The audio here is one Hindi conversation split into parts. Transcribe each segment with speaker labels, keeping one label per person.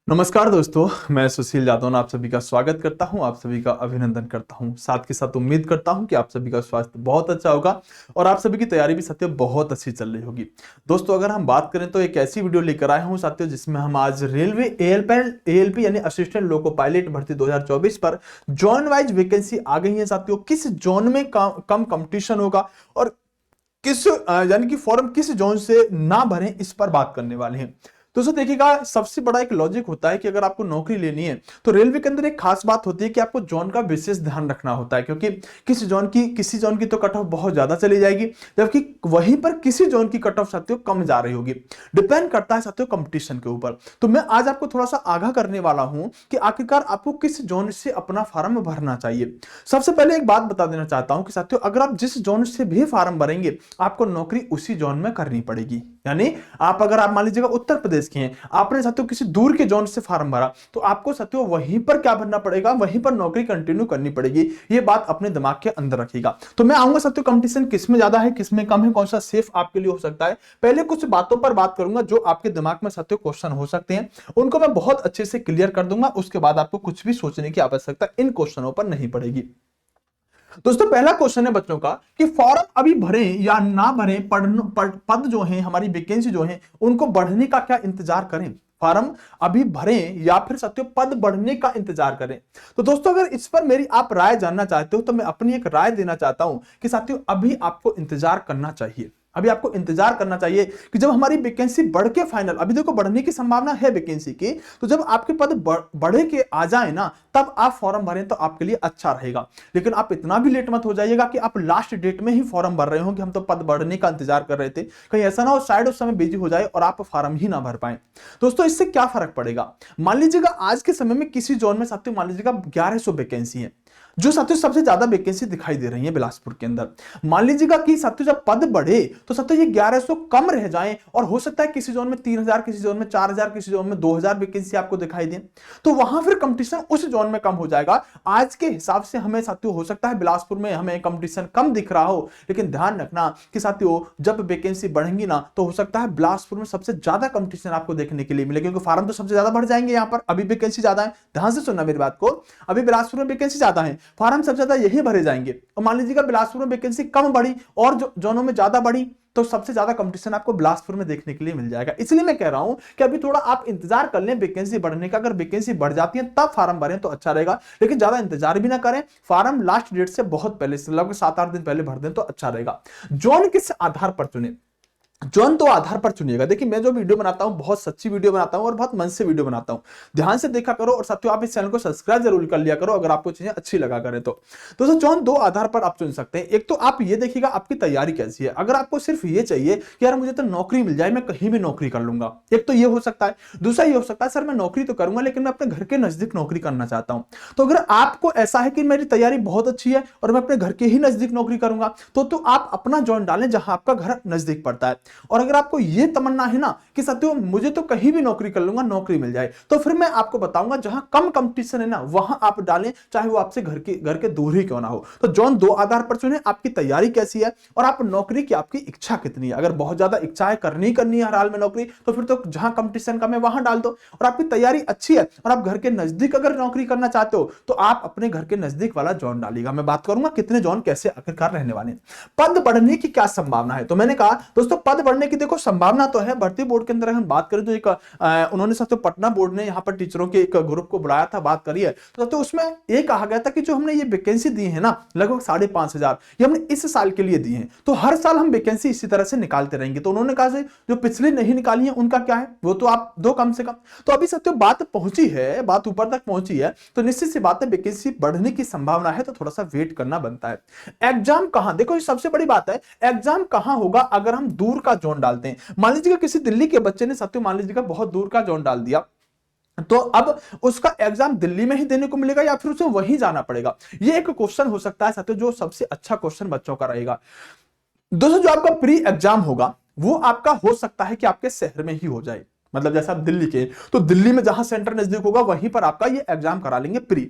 Speaker 1: नमस्कार दोस्तों, मैं सुशील यादव आप सभी का स्वागत करता हूं, आप सभी का अभिनंदन करता हूं। साथ के साथ उम्मीद करता हूं कि आप सभी का स्वास्थ्य बहुत अच्छा होगा और आप सभी की तैयारी भी साथियों बहुत अच्छी चल रही होगी। दोस्तों, अगर हम बात करें तो एक ऐसी वीडियो लेकर आए हूं साथियों जिसमें हम आज रेलवे एएलपी यानी असिस्टेंट लोको पायलट भर्ती 2024 पर जोन वाइज वैकेंसी आ गई है साथियों। किस जोन में कम कंपटीशन होगा और किस यानी कि फॉर्म किस जोन से ना भरें, इस पर बात करने वाले हैं। दोस्तों देखिएगा, सबसे बड़ा एक लॉजिक होता है कि अगर आपको नौकरी लेनी है तो रेलवे के अंदर एक खास बात होती है कि आपको जोन का विशेष ध्यान रखना होता है, क्योंकि किसी जोन की तो कट ऑफ बहुत ज्यादा चली जाएगी, जबकि वहीं पर किसी जोन की कट ऑफ साथियों कम जा रही होगी। डिपेंड करता है साथियों कंपटीशन के ऊपर। तो मैं आज आपको थोड़ा सा आगाह करने वाला हूं कि आखिरकार आपको किस जोन से अपना फॉर्म भरना चाहिए। सबसे पहले एक बात बता देना चाहता हूं कि साथियों, अगर आप जिस जोन से भी फॉर्म भरेंगे आपको नौकरी उसी जोन में करनी पड़ेगी। यानी अगर आप मान लीजिएगा उत्तर प्रदेश के हैं, आपने साथियों किसी दूर के जोन से फॉर्म भरा तो आपको साथियों वहीं पर क्या भरना पड़ेगा, वहीं पर नौकरी कंटिन्यू करनी पड़ेगी। ये बात अपने दिमाग के अंदर रखिएगा। तो मैं आऊंगा साथियों कंपटीशन किस में ज्यादा है, किस में कम है, कौन सा सेफ आपके लिए हो सकता है। पहले कुछ बातों पर बात करूंगा जो आपके दिमाग में साथियों क्वेश्चन हो सकते हैं, उनको मैं बहुत अच्छे से क्लियर कर दूंगा। उसके बाद आपको कुछ भी सोचने की आवश्यकता इन क्वेश्चनों पर नहीं पड़ेगी। दोस्तों, पहला क्वेश्चन है बच्चों का कि फॉर्म अभी भरें या ना भरें, पद जो हैं, हमारी वैकेंसी जो है उनको बढ़ने का क्या इंतजार करें। फॉर्म अभी भरें या फिर साथियों पद बढ़ने का इंतजार करें। तो दोस्तों, अगर इस पर मेरी आप राय जानना चाहते हो तो मैं अपनी एक राय देना चाहता हूं कि साथियों अभी आपको इंतजार करना चाहिए। अभी आपको इंतजार करना चाहिए कि जब हमारी वैकेंसी बढ़ के फाइनल, अभी देखो बढ़ने की संभावना है वैकेंसी की, तो जब आपके पद बढ़े के आ जाए ना, तब आप फॉर्म भरें तो आपके लिए अच्छा रहेगा। लेकिन आप इतना भी लेट मत हो जाइएगा कि आप लास्ट डेट में ही फॉर्म भर रहे हो कि हम तो पद बढ़ने का इंतजार कर रहे थे। कहीं ऐसा ना हो शायद उस समय बिजी हो जाए और आप फॉर्म ही ना भर पाए। दोस्तों, इससे क्या फर्क पड़ेगा। मान लीजिएगा आज के समय में किसी जोन में साथियों मान लीजिएगा 1100 वैकेंसी है, जो साथियों सबसे ज्यादा वैकेंसी दिखाई दे रही है बिलासपुर के अंदर। मान लीजिएगा कि साथियों जब पद बढ़े तो साथियों ये 1100 कम रह जाए और हो सकता है किसी जोन में 3000, किसी जोन में 4000, किसी जोन में 2000 वैकेंसी आपको दिखाई दे, तो वहां फिर कंपटीशन उस जोन में कम हो जाएगा। आज के हिसाब से हमें साथियों हो सकता है बिलासपुर में हमें कंपटीशन कम दिख रहा हो, लेकिन ध्यान रखना कि साथियों जब वैकेंसी बढ़ेंगी ना तो हो सकता है बिलासपुर में सबसे ज्यादा कंपटीशन आपको देखने के लिए मिले, क्योंकि फार्म तो सबसे ज्यादा बढ़ जाएंगे। यहाँ पर अभी वैकेंसी ज्यादा है, ध्यान से सुनना मेरी बात को। अभी बिलासपुर में वैकेंसी ज्यादा है, फॉर्म सबसे ज्यादा यही भरे जाएंगे। और मान लीजिएगा बिलासपुर में वैकेंसी कम बढ़ी और जोनों में ज्यादा बढ़ी, तो सबसे ज्यादा कंपटीशन आपको बिलासपुर में देखने के लिए मिल जाएगा। इसलिए मैं कह रहा हूं कि अभी थोड़ा आप इंतजार कर लें वैकेंसी बढ़ने का। अगर वैकेंसी बढ़ जाती है तब फॉर्म भरें तो अच्छा रहेगा, लेकिन ज्यादा इंतजार भी ना करें। फॉर्म लास्ट डेट से बहुत पहले से लगभग 7-8 दिन पहले भर दें तो अच्छा रहेगा। जोन किस आधार पर चुने, जोन तो आधार पर चुनिएगा। देखिए, मैं जो वीडियो बनाता हूं बहुत सच्ची वीडियो बनाता हूं और बहुत मन से वीडियो बनाता हूं। ध्यान से देखा करो और साथियों आप इस चैनल को सब्सक्राइब जरूर कर लिया करो अगर आपको चीजें अच्छी लगा करें तो। दोस्तों, जोन दो आधार पर आप चुन सकते हैं। एक तो आप ये देखिएगा आपकी तैयारी कैसी है। अगर आपको सिर्फ ये चाहिए कि यार मुझे तो नौकरी मिल जाए, मैं कहीं भी नौकरी कर लूंगा, एक तो ये हो सकता है। दूसरा ये हो सकता है सर मैं नौकरी तो करूंगा लेकिन मैं अपने घर के नजदीक नौकरी करना चाहता हूं। तो अगर आपको ऐसा है कि मेरी तैयारी बहुत अच्छी है और मैं अपने घर के ही नजदीक नौकरी करूंगा, तो आप अपना जोन डालें जहां आपका घर नजदीक पड़ता है। और अगर आपको ये तमन्ना है ना कि साथियों मुझे तो कहीं भी नौकरी कर लूंगा, नौकरी मिल जाए, तो फिर मैं आपको बताऊंगा जहां कम कंपटीशन है ना वहां आप डालें, चाहे वो आपसे घर के दूर ही क्यों ना हो। तो जोन दो आधार पर चुने, आपकी तैयारी कैसी है और आप नौकरी की आपकी इच्छा कितनी है। अगर बहुत ज्यादा इच्छा है, करनी है हर हाल में नौकरी, तो फिर तो जहां कंपटीशन कम है वहां डाल दो। और आपकी तैयारी अच्छी है और आप घर के नजदीक अगर नौकरी करना चाहते हो तो आप अपने घर के नजदीक वाला जोन डालिएगा। मैं बात करूंगा कितने जोन कैसे आखिरकार रहने वाले हैं। पद बढ़ने की क्या संभावना है, तो मैंने कहा दोस्तों पद बढ़ने की देखो संभावना तो है। भर्ती बोर्ड के अंदर हम बात करें तो एक उन्होंने साथियों पटना बोर्ड ने यहाँ पर टीचरों के एक ग्रुप को बुलाया था, बात करी है। तो उसमें ये कहा गया था कि जो हमने ये वैकेंसी दी है ना लगभग 5,500 ये हमने इस साल के लिए दी है, तो हर साल हम वैकेंसी इसी तरह से निकालते रहेंगे। तो उन्होंने कहा जो पिछले नहीं निकाली है उनका क्या है, वो तो आप दो कम से कम। तो अभी साथियों बात पहुंची है, बात ऊपर तक पहुंची है, तो निश्चित सी बात है वैकेंसी बढ़ने की संभावना है, तो थोड़ा सा वेट करना बनता है। एग्जाम कहां, देखो सबसे बड़ी बात है एग्जाम कहां होगा। अगर हम दूर का जोन डालते हैं, मान लीजिएगा किसी दिल्ली के बच्चे ने साथियों मान लीजिएगा बहुत दूर का जोन डाल दिया, तो अब उसका एग्जाम दिल्ली में ही देने को मिलेगा या फिर उसे वहीं जाना पड़ेगा। ये एक क्वेश्चन हो सकता है साथियों, जो सबसे अच्छा क्वेश्चन बच्चों का रहेगा। दोस्तों, जो आपका प्री एग्जाम होगा वो आपका हो सकता है कि आपके शहर में ही हो जाए। मतलब जैसे आप दिल्ली के, तो दिल्ली में जहां सेंटर नजदीक होगा वहीं पर आपका ये एग्जाम करा लेंगे प्री।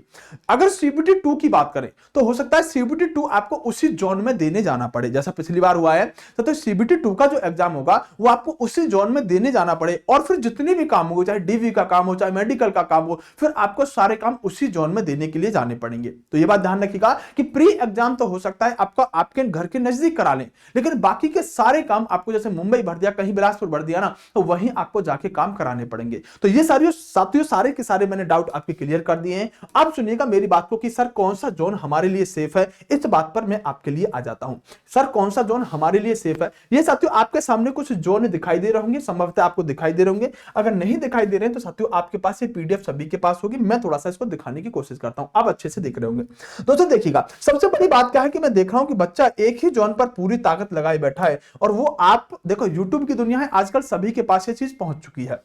Speaker 1: अगर सीबीटी 2 की बात करें तो हो सकता है सीबीटी 2 आपको उसी जोन में देने जाना पड़े, जैसा पिछली बार हुआ है। तो सीबीटी 2 का जो एग्जाम होगा वो आपको उसी जोन में देने जाना पड़े, और फिर जितने भी काम हो, चाहे डीवी का काम हो, चाहे मेडिकल का काम हो, फिर आपको सारे काम उसी जोन में देने के लिए जाने पड़ेंगे। तो ये बात ध्यान रखिएगा कि प्री एग्जाम तो हो सकता है आपका आपके घर के नजदीक करा लें, लेकिन बाकी के सारे काम आपको, जैसे मुंबई भर दिया, कहीं बिलासपुर भर दिया ना, तो वहीं आपको जाके काम कराने पड़ेंगे। तो ये साथियों सारे के सारे मैंने डाउट आपके क्लियर कर दिए हैं। अब सुनिएगा मेरी बात को कि सर कौन सा जोन हमारे लिए सेफ है, इस बात पर मैं आपके लिए आ जाता हूं। सर कौन सा जोन हमारे लिए सेफ है, ये साथियों आपके सामने कुछ जोन दिखाई दे रहे होंगे, संभवतः आपको दिखाई दे रहे होंगे। अगर नहीं दिखाई दे रहे हैं तो साथियों आपके पास ये पीडीएफ सभी के पास होगी, मैं थोड़ा सा इसको दिखाने की कोशिश करता हूं, आप अच्छे से देख रहे होंगे। दोस्तों देखिएगा, सबसे बड़ी बात क्या है कि मैं देख रहा हूं कि बच्चा एक ही जोन पर पूरी ताकत लगाए बैठा है, और वो आप देखो यूट्यूब की दुनिया है आजकल, सभी के पास ये चीज पहुंच चुकी है।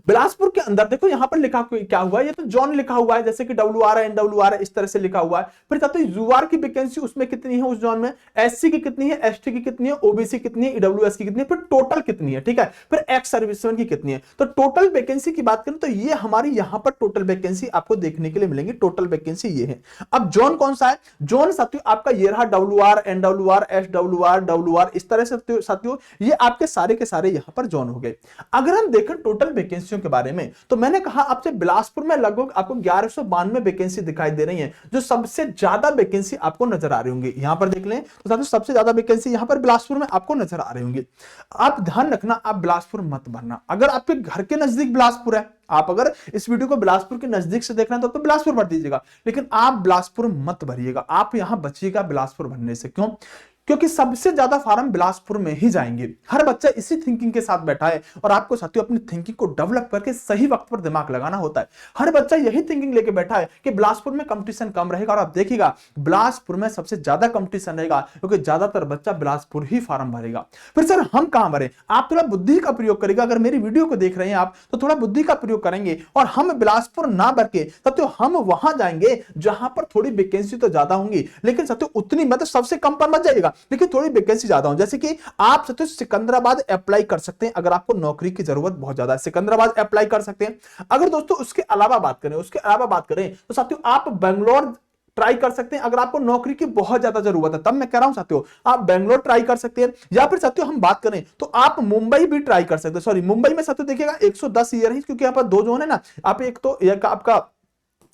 Speaker 1: बिलासपुर के अंदर देखो यहां पर लिखा क्या हुआ है, ये तो जॉन लिखा हुआ है, जैसे कि WR है, NWR है, इस तरह से लिखा हुआ है। फिर तो यूआर की वैकेंसी उसमें कितनी है उस जॉन में, एससी की कितनी है, एसटी की कितनी है, ओबीसी कितनी है, ईडब्ल्यूएस की कितनी है, फिर टोटल कितनी है, ठीक है, फिर एक्स सर्विसमैन की कितनी है। तो टोटल वैकेंसी की बात करें तो ये हमारी यहां पर टोटल वैकेंसी आपको देखने के लिए मिलेंगी, टोटल वैकेंसी ये है। अब जॉन कौन सा है, जॉन साथियों आपका ये रहा, WR, NWR, SWR, WR, इस तरह से साथियों ये आपके सारे के सारे यहां पर जॉन हो गए। अगर हम देखें टोटल वैकेंसियों के बारे में, तो मैंने कहा आपसे बिलासपुर में लगभग आपको 1192 वैकेंसी दिखाई दे रही है, जो सबसे ज्यादा वैकेंसी आपको नजर आ रही होंगी। यहां पर देख लें तो साथियों सबसे ज्यादा वैकेंसी यहां पर बिलासपुर में आपको नजर आ रही होंगी। आप ध्यान रखना, आप बिलासपुर मत भरना। अगर आपके घर के नजदीक बिलासपुर है, आप अगर इस वीडियो को बिलासपुर के नजदीक से देख रहे हैं तो बिलासपुर भर दीजिएगा, लेकिन आप बिलासपुर मत भरिएगा, आप यहां बचिएगा बिलासपुर भरने से। क्यों? क्योंकि सबसे ज्यादा फार्म बिलासपुर में ही जाएंगे। हर बच्चा इसी थिंकिंग के साथ बैठा है, और आपको साथियों अपनी थिंकिंग को डेवलप करके सही वक्त पर दिमाग लगाना होता है। हर बच्चा यही थिंकिंग लेके बैठा है कि बिलासपुर में कंपटीशन कम रहेगा, और आप देखिएगा बिलासपुर में सबसे ज्यादा कंपटीशन रहेगा, क्योंकि ज्यादातर बच्चा बिलासपुर ही फार्म भरेगा। फिर सर हम कहां भरे, आप थोड़ा बुद्धि का प्रयोग करेगा। अगर मेरी वीडियो को देख रहे हैं आप, तो थोड़ा बुद्धि का प्रयोग करेंगे, और हम बिलासपुर ना भर के साथियों हम वहां जाएंगे जहां पर थोड़ी वैकेंसी तो ज्यादा होंगी, लेकिन साथियों उतनी मतलब सबसे कम पर मत जाइएगा, लेकिन थोड़ी वैकेंसी ज्यादा हो। जैसे कि आप साथियों सिकंदराबाद अप्लाई कर सकते हैं, अगर आपको नौकरी की जरूरत बहुत ज्यादा है, सिकंदराबाद अप्लाई कर सकते हैं। अगर दोस्तों उसके अलावा बात करें तो साथियों आप बेंगलोर ट्राई कर सकते हैं, अगर आपको नौकरी की बहुत ज्यादा जरूरत है, तब मैं कह रहा हूं साथियों आप बेंगलोर ट्राई कर सकते हैं। या फिर साथियों हम बात करें तो आप मुंबई भी ट्राई कर सकते हैं। सॉरी, मुंबई में साथियों देखिएगा 110 ईयर है, क्योंकि यहां पर दो जोन है ना, आप एक तो आपका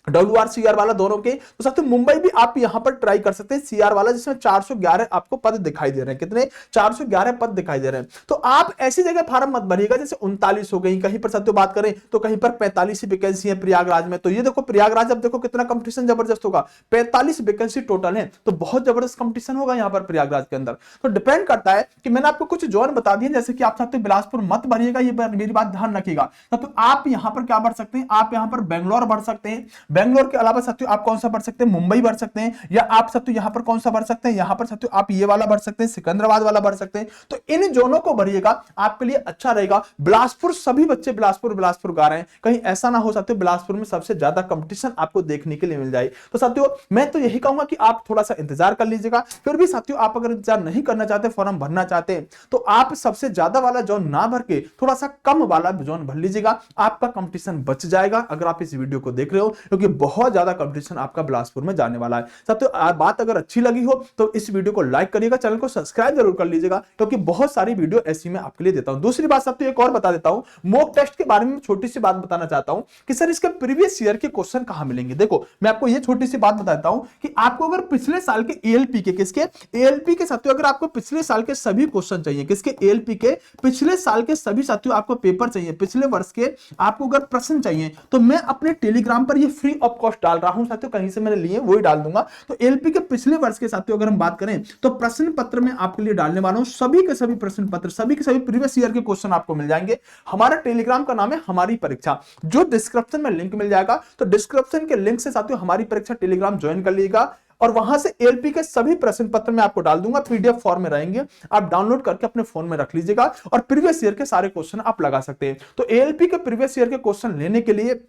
Speaker 1: WR CR वाला दोनों के, तो साथियों मुंबई भी आप यहां पर ट्राई कर सकते हैं, CR वाला, जिसमें 411 आपको पद दिखाई दे रहे हैं। कितने? 411 पद दिखाई दे रहे हैं। तो आप ऐसी जगह फार्म मत भरिएगा जैसे 39 हो गई, कहीं पर साथियों बात करें तो कहीं पर 45 ही वैकेंसी है प्रयागराज में। तो ये देखो प्रयागराज, अब देखो कितना कंपटीशन जबरदस्त होगा, 45 वैकेंसी टोटल है, तो बहुत जबरदस्त कंपटीशन होगा यहां पर प्रयागराज के अंदर। तो डिपेंड करता है कि मैंने आपको कुछ जोन बता दिए, जैसे कि आप साथियों बिलासपुर मत भरिएगा, ये मेरी बात ध्यान रखिएगा। तो आप यहां पर क्या भर सकते हैं, आप यहां पर बेंगलोर भर सकते हैं। बेंगलोर के अलावा आप कौन सा भर सकते हैं, मुंबई भर सकते हैं, या आप साथियों यहां पर कौन सा भर सकते हैं, यहां पर साथियों आप ये वाला भर सकते हैं, सिकंदराबाद वाला भर सकते हैं। तो इन जोनों को भरिएगा, आपके लिए अच्छा रहेगा। बिलासपुर, सभी बच्चे बिलासपुर गा रहे हैं, कहीं ऐसा ना हो साथियों बिलासपुर में सबसे ज्यादा कंपटीशन आपको देखने के लिए मिल जाए। तो साथियों मैं तो यही कहूंगा कि आप थोड़ा सा इंतजार कर लीजिएगा। फिर भी साथियों आप अगर इंतजार नहीं करना चाहते, फॉर्म भरना चाहते हैं, तो आप सबसे ज्यादा वाला जोन ना भर के थोड़ा सा कम वाला जोन भर लीजिएगा, आपका कंपटीशन बच जाएगा। अगर आप इस वीडियो को देख रहे हो, क्योंकि बहुत ज्यादा कंपटीशन आपका बिलासपुर में जाने वाला है। साथियों बात अगर अच्छी लगी हो तो इस वीडियो को लाइक करिएगा, चैनल को सब्सक्राइब जरूर कर लीजिएगा, क्योंकि बहुत सारी वीडियो ऐसी मैं आपके लिए देता हूं। दूसरी बात साथियों एक और बता देता हूं, मॉक टेस्ट के बारे में छोटी सी बात बताना चाहता हूं कि सर इसके प्रीवियस ईयर के क्वेश्चन कहां मिलेंगे। देखो मैं आपको ये छोटी सी बात बताता हूं कि आपको अगर पिछले साल के ALP के, किसके ALP के साथियों, अगर आपको पिछले साल के सभी क्वेश्चन चाहिए, किसके ALP के पिछले साल के सभी साथियों आपको पेपर चाहिए, पिछले वर्ष के आपको अगर प्रश्न चाहिए, तो मैं अपने टेलीग्राम पर ये फ्री ऑफ कॉस्ट डाल रहा हूं साथियों, कहीं से मैंने लिए वही डाल दूंगा। तो एलपी के पिछले वर्ष के साथियों अगर हम बात करें तो प्रश्न पत्र में आपके लिए डालने वाला हूं सभी के सभी प्रश्न पत्र, सभी के सभी प्रीवियस ईयर के क्वेश्चन आपको मिल जाएंगे। हमारा टेलीग्राम का नाम है हमारी परीक्षा, जो डिस्क्रिप्शन में लिंक मिल जाएगा। तो डिस्क्रिप्शन के लिंक से साथियों हमारी परीक्षा टेलीग्राम ज्वाइन कर लीजिएगा, और वहां से एलपी के सभी प्रश्न पत्र मैं आपको डाल दूंगा, PDF फॉर्म में रहेंगे, आप डाउनलोड करके अपने फोन में रख लीजिएगा, और प्रीवियस ईयर के सारे क्वेश्चन आप लगा सकते हैं। तो एलपी के प्रीवियस ईयर के क्वेश्चन लेने के लिए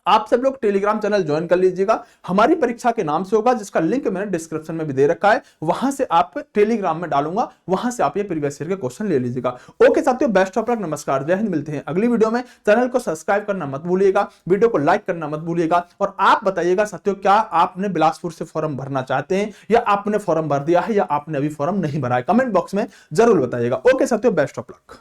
Speaker 1: आप सब लोग टेलीग्राम चैनल ज्वाइन कर लीजिएगा, हमारी परीक्षा के नाम से होगा, जिसका लिंक मैंने डिस्क्रिप्शन में भी दे रखा है, वहां से आप टेलीग्राम में डालूंगा, वहां से आप ये प्रीवियस ईयर के क्वेश्चन ले लीजिएगा। ओके साथियों, बेस्ट ऑफ लक, नमस्कार, जय हिंद, मिलते हैं अगली वीडियो में। चैनल को सब्सक्राइब करना मत भूलिएगा, वीडियो को लाइक करना मत भूलिएगा, और आप बताइएगा साथियों क्या आपने बिलासपुर से फॉर्म भरना चाहते हैं, या आपने फॉर्म भर दिया है, या आपने अभी फॉर्म नहीं भरा है, कमेंट बॉक्स में जरूर बताइएगा। ओके साथियों, बेस्ट ऑफ लक।